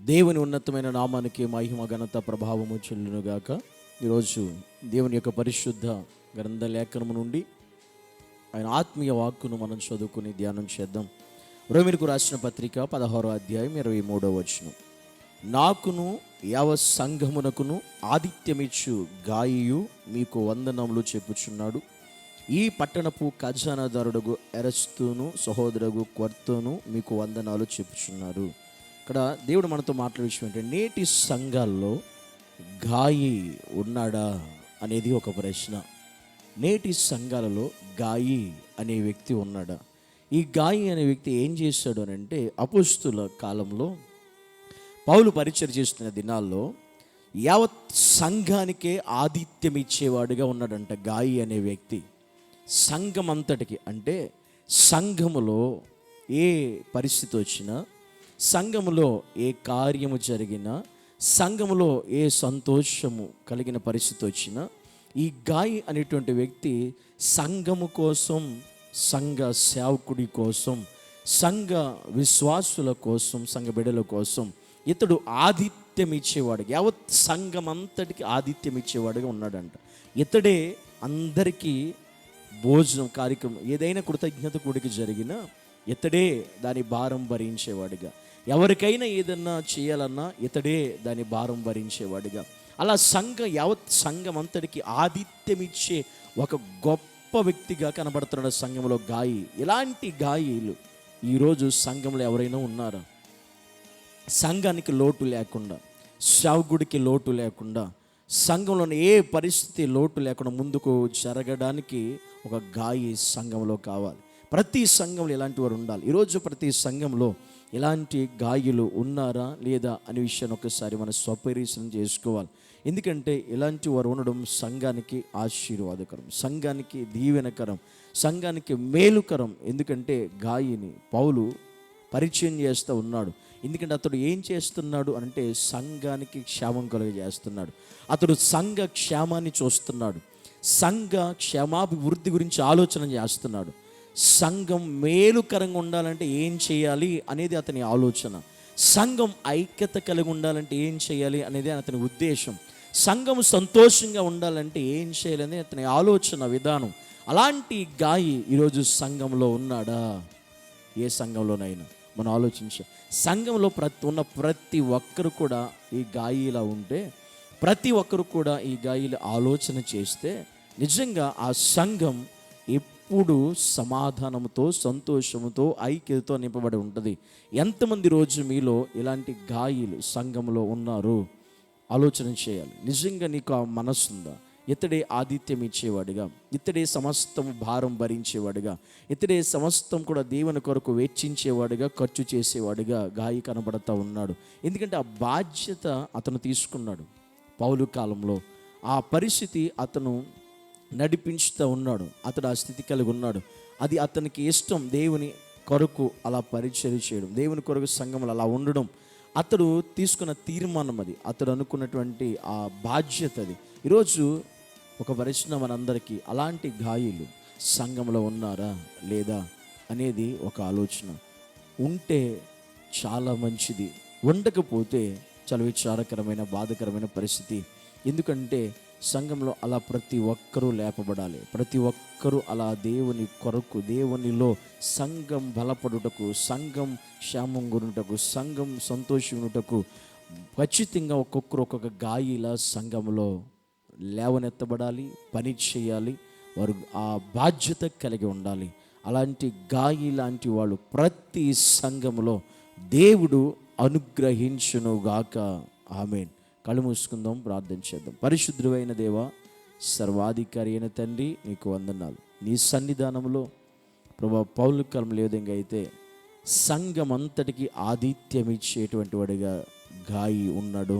దేవుని ఉన్నతమైన నామానికి మహిమ ఘనత ప్రభావము చెల్లునుగాక. ఈరోజు దేవుని యొక్క పరిశుద్ధ గ్రంథ లేఖనము నుండి ఆయన ఆత్మీయ వాక్కును మనం చదువుకుని ధ్యానం చేద్దాం. రోమీయులకు రాసిన పత్రిక 16వ అధ్యాయం 23వ వచనం. నాకును యావ సంఘమునకును ఆతిథ్యమిచ్చు గాయియు మీకు వందనములు చెప్పుచున్నాడు. ఈ పట్టణపు ఖజానాదారుడు ఎరస్తును సహోదరుడు క్వర్తోను మీకు వందనాలు చెప్పుచున్నారు. ఇక్కడ దేవుడు మనతో మాట్లాడే విషయం ఏంటంటే, నేటి సంఘాల్లో గాయి ఉన్నాడా అనేది ఒక ప్రశ్న. నేటి సంఘాలలో గాయి అనే వ్యక్తి ఉన్నాడా? ఈ గాయి అనే వ్యక్తి ఏం చేశాడు అని అంటే, అపోస్తుల కాలంలో పౌలు పరిచయం చేస్తున్న దినాల్లో యావత్ సంఘానికే ఆతిథ్యం ఇచ్చేవాడుగా ఉన్నాడంట గాయి అనే వ్యక్తి. సంఘం అంతటికి, అంటే సంఘములో ఏ పరిస్థితి వచ్చినా, సంఘములో ఏ కార్యము జరిగినా, సంఘములో ఏ సంతోషము కలిగిన పరిస్థితి వచ్చినా, ఈ గాయి అనేటువంటి వ్యక్తి సంఘము కోసం, సంఘ సేవకుడి కోసం, సంఘ విశ్వాసుల కోసం, సంఘ బిడ్డల కోసం ఇతడు ఆతిథ్యం ఇచ్చేవాడు. యావత్ సంఘం అంతటికి ఆతిథ్యం ఇచ్చేవాడుగా ఉన్నాడంట. ఇతడే అందరికీ భోజనం కార్యక్రమం ఏదైనా కృతజ్ఞత కూడికి జరిగినా ఇతడే దాని భారం భరించేవాడిగా, ఎవరికైనా ఏదన్నా చేయాలన్నా ఇతడే దాని భారం భరించేవాడిగా, అలా యావత్ సంఘం అంతటికి ఆతిథ్యం ఇచ్చే ఒక గొప్ప వ్యక్తిగా కనబడుతున్నాడు సంఘంలో గాయి. ఇలాంటి గాయిలు ఈరోజు సంఘంలో ఎవరైనా ఉన్నారా? సంఘానికి లోటు లేకుండా, సేవకుడికి లోటు లేకుండా, సంఘంలోని ఏ పరిస్థితి లోటు లేకుండా ముందుకు జరగడానికి ఒక గాయి సంఘంలో కావాలి. ప్రతి సంఘంలో ఇలాంటి వారు ఉండాలి. ఈరోజు ప్రతి సంఘంలో ఇలాంటి గాయులు ఉన్నారా లేదా అనే విషయాన్ని ఒకసారి మనం స్వపరిశీలన చేసుకోవాలి. ఎందుకంటే ఇలాంటి వారు ఉండడం సంఘానికి ఆశీర్వాదకరం, సంఘానికి దీవెనకరం, సంఘానికి మేలుకరం. ఎందుకంటే గాయిని పౌలు పరిచయం చేస్తూ ఉన్నాడు. ఎందుకంటే అతడు ఏం చేస్తున్నాడు అంటే సంఘానికి క్షేమం కలుగజేస్తున్నాడు. అతడు సంఘ క్షేమాన్ని చూస్తున్నాడు, సంఘ క్షేమాభివృద్ధి గురించి ఆలోచన చేస్తున్నాడు. సంఘం మేలుకరంగా ఉండాలంటే ఏం చేయాలి అనేది అతని ఆలోచన. సంఘం ఐక్యత కలిగి ఉండాలంటే ఏం చేయాలి అనేది అతని ఉద్దేశం. సంఘం సంతోషంగా ఉండాలంటే ఏం చేయాలి అనేది అతని ఆలోచన విధానం. అలాంటి గాయి ఈరోజు సంఘంలో ఉన్నాడా? ఏ సంఘంలోనైనా మనం ఆలోచించాం. సంఘంలో ఉన్న ప్రతి ఒక్కరు కూడా ఈ గాయిలా ఉంటే, ప్రతి ఒక్కరు కూడా ఈ గాయిల ఆలోచన చేస్తే నిజంగా ఆ సంఘం ఎప్పుడు సమాధానంతో, సంతోషంతో, ఐక్యతతో నింపబడి ఉంటుంది. ఎంతమంది రోజు మీలో ఇలాంటి గాయిలు సంఘంలో ఉన్నారు? ఆలోచన చేయాలి. నిజంగా నీకు ఆ మనసు ఉందా? ఇతడే ఆతిథ్యం ఇచ్చేవాడిగా, ఇతడే సమస్తం భారం భరించేవాడిగా, ఇతడే సమస్తం కూడా దేవుని కొరకు వెచ్చించేవాడిగా, ఖర్చు చేసేవాడిగా గాయి కనబడతా ఉన్నాడు. ఎందుకంటే ఆ బాధ్యత అతను తీసుకున్నాడు. పౌలు కాలంలో ఆ పరిస్థితి అతను నడిపించుతూ ఉన్నాడు. అతడు ఆ స్థితి కలిగి ఉన్నాడు. అది అతనికి ఇష్టం. దేవుని కొరకు అలా పరిచర్య చేయడం, దేవుని కొరకు సంఘంలో అలా ఉండడం అతడు తీసుకున్న తీర్మానం. అది అతడు అనుకున్నటువంటి ఆ బాధ్యత. అది ఈరోజు ఒక ప్రశ్న మనందరికీ, అలాంటి గాయులు సంఘంలో ఉన్నారా లేదా అనేది ఒక ఆలోచన. ఉంటే చాలా మంచిది, ఉండకపోతే చాలా విచారకరమైన, బాధకరమైన పరిస్థితి. ఎందుకంటే సంఘంలో అలా ప్రతి ఒక్కరూ లేపబడాలి. ప్రతి ఒక్కరూ అలా దేవుని కొరకు, దేవునిలో సంఘం బలపడుటకు, సంఘం క్షేమం గురుటకు, సంఘం సంతోషముటకు ఖచ్చితంగా ఒక్కొక్కరు ఒక్కొక్క గాయిలా సంఘంలో లేవనెత్తబడాలి, పని చేయాలి. వారు ఆ బాధ్యత కలిగి ఉండాలి. అలాంటి గాయి లాంటి వాళ్ళు ప్రతి సంఘంలో దేవుడు అనుగ్రహించునుగాక. ఆమేన్. కళ్ళు మూసుకుందాం, ప్రార్థన చేద్దాం. పరిశుద్ధుడైన దేవా, సర్వాధికారి అయిన తండ్రి, నీకు వందనాలు. నీ సన్నిధానంలో ప్రభా పౌలు కాలంలో ఏ విధంగా అయితే సంఘం అంతటికి ఆతిథ్యం ఇచ్చేటువంటి వాడిగా గాయి ఉన్నాడు,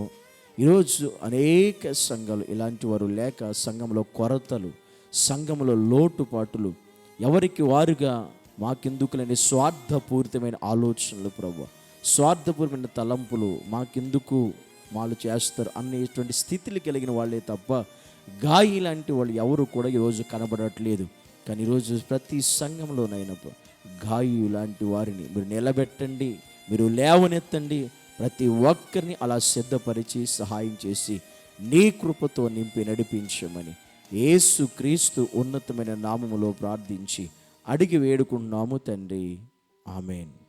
ఈరోజు అనేక సంఘాలు ఇలాంటి వారు లేక సంఘంలో కొరతలు, సంఘంలో లోటుపాటులు, ఎవరికి వారుగా మాకెందుకులేని స్వార్థపూరితమైన ఆలోచనలు, ప్రభు స్వార్థపూరితమైన తలంపులు, మాకెందుకు వాళ్ళు చేస్తారు అనేటువంటి స్థితిని కలిగిన వాళ్ళే తప్ప గాయి లాంటి వాళ్ళు ఎవరు కూడా ఈరోజు కనబడట్లేదు. కానీ ఈరోజు ప్రతి సంఘంలోనైనా గాయి లాంటి వారిని మీరు నిలబెట్టండి, మీరు లేవనెత్తండి. ప్రతి ఒక్కరిని అలా సిద్ధపరిచి సహాయం చేసి నీ కృపతో నింపి నడిపించమని యేసు క్రీస్తు ఉన్నతమైన నామములో ప్రార్థించి అడిగి వేడుకుంటున్నాము తండ్రి. ఆమేన్.